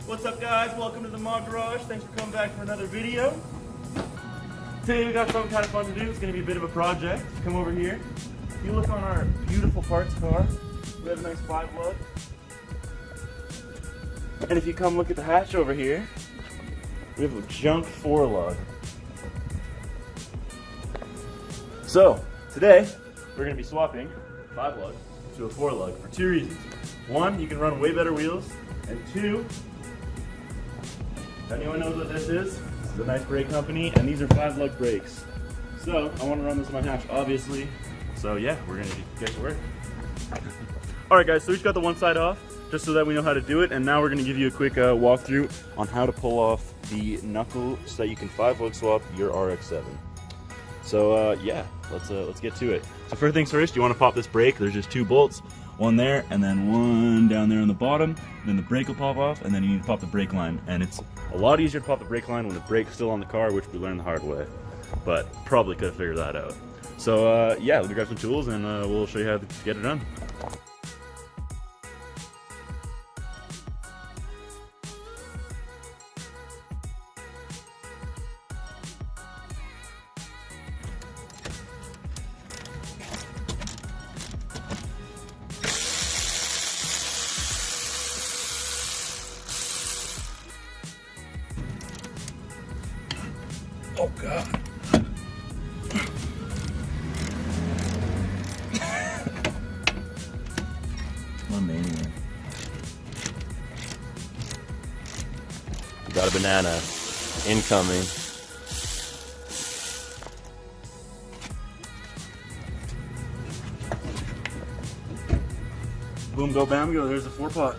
What's up, guys? Welcome to the Mod Garage. Thanks for coming back for another video. Today we got something kind of fun to do. It's going to be a bit of a project. Come over here. If you look on our beautiful parts car, we have a nice 5-lug. And if you come look at the hatch over here, we have a junk 4-lug. So today we're going to be swapping 5-lug to a 4-lug for two reasons. One, you can run way better wheels, and two, if anyone knows what this is a nice brake company, and these are 5-lug brakes. So I want to run this in my hatch, obviously. So yeah, we're gonna get to work. All right, guys. So we just got the one side off, just so that we know how to do it, and now we're gonna give you a quick walkthrough on how to pull off the knuckle so that you can 5-lug swap your RX-7. So yeah, let's get to it. So first things first, you want to pop this brake. There's just two bolts. One there, and then one down there on the bottom. Then the brake will pop off, and then you need to pop the brake line. And it's a lot easier to pop the brake line when the brake's still on the car, which we learned the hard way. But probably could have figured that out. So yeah, let me grab some tools, and we'll show you how to get it done. Oh God. What a maniac. Got a banana incoming. Boom, go, bam, go. There's a 4-pot.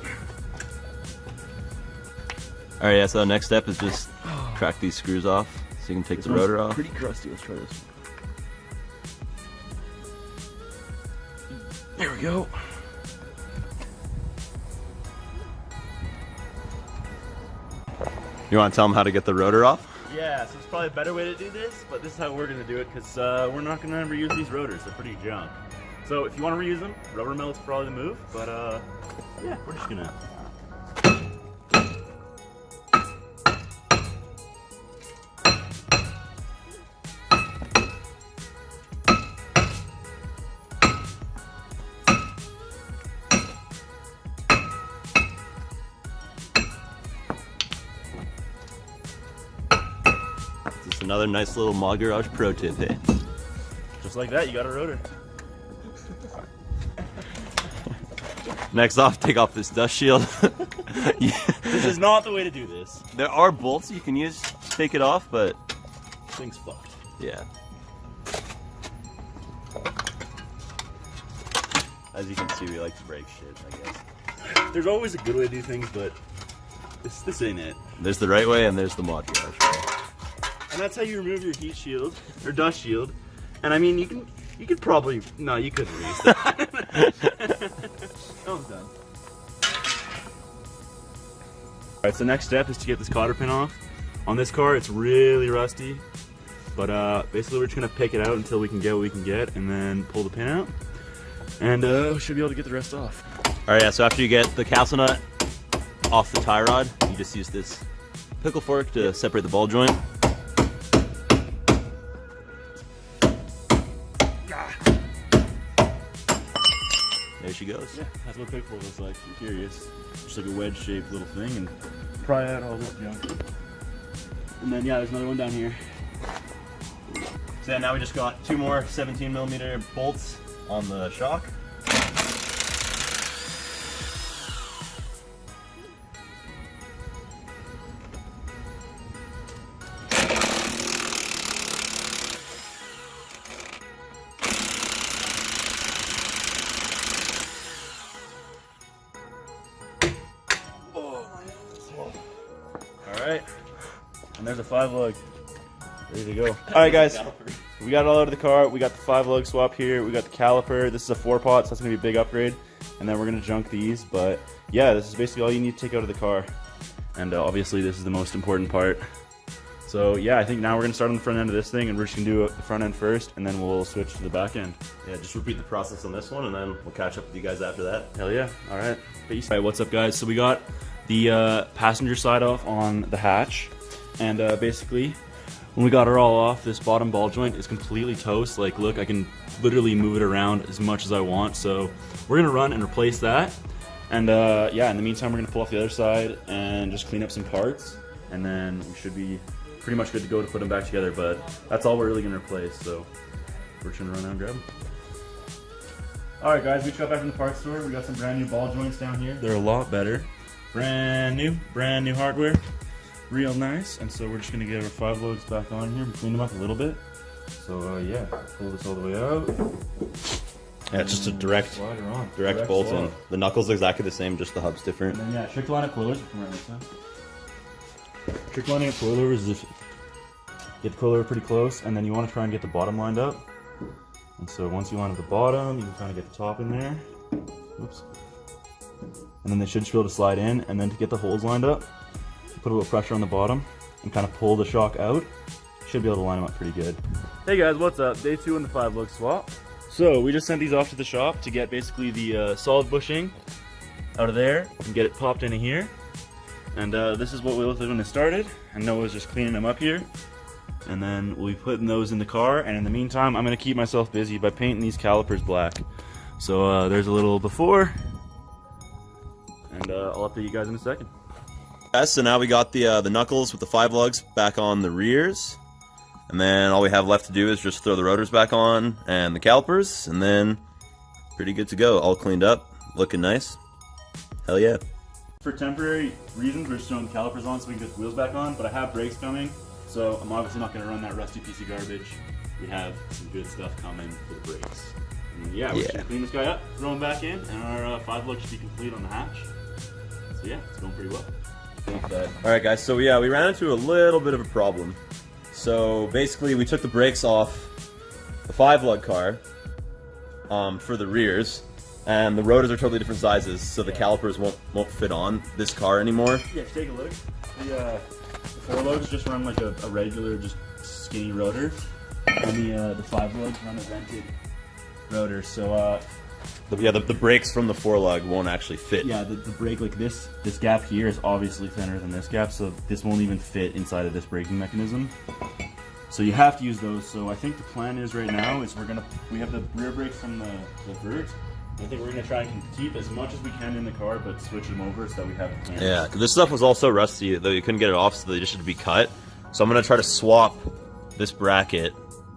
Alright, yeah, so the next step is just crack these screws off so you can take the rotor off. Pretty crusty. Let's try this. There we go. You want to tell them how to get the rotor off? Yeah, so it's probably a better way to do this, but this is how we're going to do it because we're not going to reuse these rotors. They're pretty junk. So if you want to reuse them, rubber melt's probably the move, but yeah, we're just going to... Just another nice little Mod Garage pro tip, hey? Just like that, you got a rotor. Next off, take off this dust shield. Yeah. This is not the way to do this. There are bolts you can use to take it off, but This thing's fucked. yeah. As you can see, we like to break shit, I guess. There's always a good way to do things, but this ain't it. There's the right way and there's the Mod Garage way. And that's how you remove your heat shield, or dust shield. And I mean, you could probably, no, you couldn't release that. Oh, I'm done. Alright, so next step is to get this cotter pin off. On this car, it's really rusty. But basically, we're just going to pick it out until we can get what we can get, and then pull the pin out. And we should be able to get the rest off. Alright, yeah, so after you get the castle nut off the tie rod, you just use this pickle fork to separate the ball joint. There she goes. Yeah, that's what pickle looks like. I'm curious. Just like a wedge-shaped little thing, and pry out all this junk. And then yeah, there's another one down here. So yeah, now we just got two more 17mm bolts on the shock. Alright, and there's a 5-lug ready to go. Alright guys, we got it all out of the car. We got the 5-lug swap here, we got the caliper. This is a 4-pot, so that's going to be a big upgrade. And then we're going to junk these, but yeah, this is basically all you need to take out of the car. And obviously this is the most important part. So yeah, I think now we're going to start on the front end of this thing, and we're just going to do the front end first, and then we'll switch to the back end. Yeah, just repeat the process on this one, and then we'll catch up with you guys after that. Hell yeah. Alright, peace. Alright, what's up guys? So we got the passenger side off on the hatch, and basically when we got her all off, this bottom ball joint is completely toast. Like, look, I can literally move it around as much as I want. So we're gonna run and replace that, and yeah, in the meantime we're gonna pull off the other side and just clean up some parts, and then we should be pretty much good to go to put them back together. But that's all we're really gonna replace, so we're just gonna run out and grab them. Alright guys, we just got back from the parts store. We got some brand new ball joints down here. They're a lot better. Brand new hardware. Real nice. And so we're just gonna get our 5 lugs back on here and clean them up a little bit. So yeah, pull this all the way out. Yeah, it's just a direct bolt in. The knuckles are exactly the same, just the hub's different. And then yeah, trick lining coilers. Trick lining of coilers is if you get the coilover pretty close, and then you want to try and get the bottom lined up. And so once you line up the bottom, you can kind of get the top in there. Oops. And then they should be able to slide in, and then to get the holes lined up, you put a little pressure on the bottom and kind of pull the shock out. You should be able to line them up pretty good. Hey guys, what's up? Day 2 on the 5-lug swap. So we just sent these off to the shop to get basically the solid bushing out of there and get it popped into here. And this is what we looked like when it started, and Noah's just cleaning them up here. And then we'll be putting those in the car, and in the meantime I'm going to keep myself busy by painting these calipers black. So there's a little before, and I'll update you guys in a second. Yes, so now we got the knuckles with the 5 lugs back on the rears, and then all we have left to do is just throw the rotors back on and the calipers, and then pretty good to go. All cleaned up, looking nice. Hell yeah. For temporary reasons, we're just throwing the calipers on so we can get the wheels back on, but I have brakes coming. So I'm obviously not going to run that rusty piece of garbage. We have some good stuff coming for the brakes. And yeah, we're just going to clean this guy up, throw him back in, and our 5 lug should be complete on the hatch. So yeah, it's going pretty well. Alright guys, so yeah, we ran into a little bit of a problem. So basically we took the brakes off the 5 lug car for the rears, and the rotors are totally different sizes, so the calipers won't fit on this car anymore. Yeah, take a look. The 4 lugs just run like a regular, just skinny rotor, and the 5 lugs run a vented rotor. So the brakes from the 4 lug won't actually fit. yeah, the brake, like this gap here is obviously thinner than this gap, so this won't even fit inside of this braking mechanism. So you have to use those. So I think the plan is right now is we have the rear brakes from the vert. I think we're going to try and keep as much as we can in the car, but switch them over so that we have the cams. Yeah, because this stuff was all so rusty that you couldn't get it off, so they just had to be cut. So I'm going to try to swap this bracket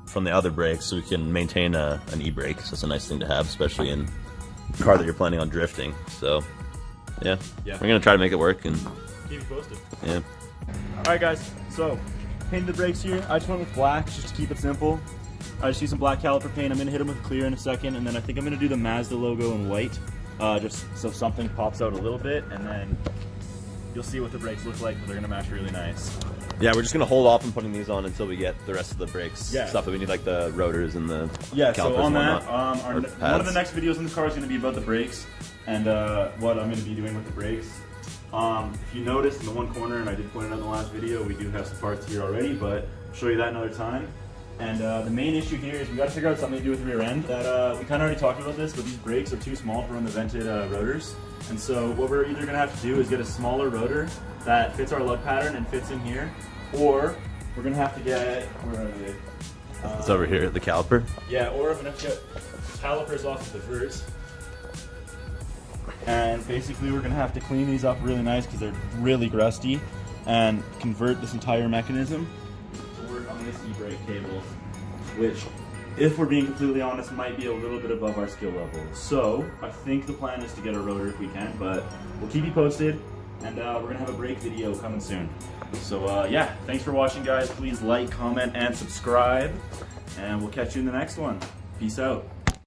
from the other brakes so we can maintain an e-brake. So it's a nice thing to have, especially in a car that you're planning on drifting. So yeah. We're going to try to make it work and keep you posted. Yeah. Alright guys, so painted the brakes here. I just went with black just to keep it simple. I just use some black caliper paint. I'm going to hit them with clear in a second, and then I think I'm going to do the Mazda logo in white, just so something pops out a little bit, and then you'll see what the brakes look like, but they're going to match really nice. Yeah, we're just going to hold off on putting these on until we get the rest of the brakes. Yeah. Stuff that we need, like the rotors and the calipers. So on that, one of the next videos in the car is going to be about the brakes, and what I'm going to be doing with the brakes. If you noticed in the one corner, and I did point it out in the last video, we do have some parts here already, but I'll show you that another time. And the main issue here is we got to figure out something to do with the rear end. That we kind of already talked about this, but these brakes are too small to run the vented rotors. And so what we're either going to have to do is get a smaller rotor that fits our lug pattern and fits in here, or we're going to have to get, where are they? It's over here, the caliper. Yeah, or I'm going to have to get calipers off of the verts. And basically we're going to have to clean these up really nice because they're really rusty, and convert this entire mechanism to work on this e-brake cable, which, if we're being completely honest, might be a little bit above our skill level. So I think the plan is to get a rotor if we can, but we'll keep you posted, and we're going to have a brake video coming soon. So yeah, thanks for watching guys. Please like, comment, and subscribe, and we'll catch you in the next one. Peace out.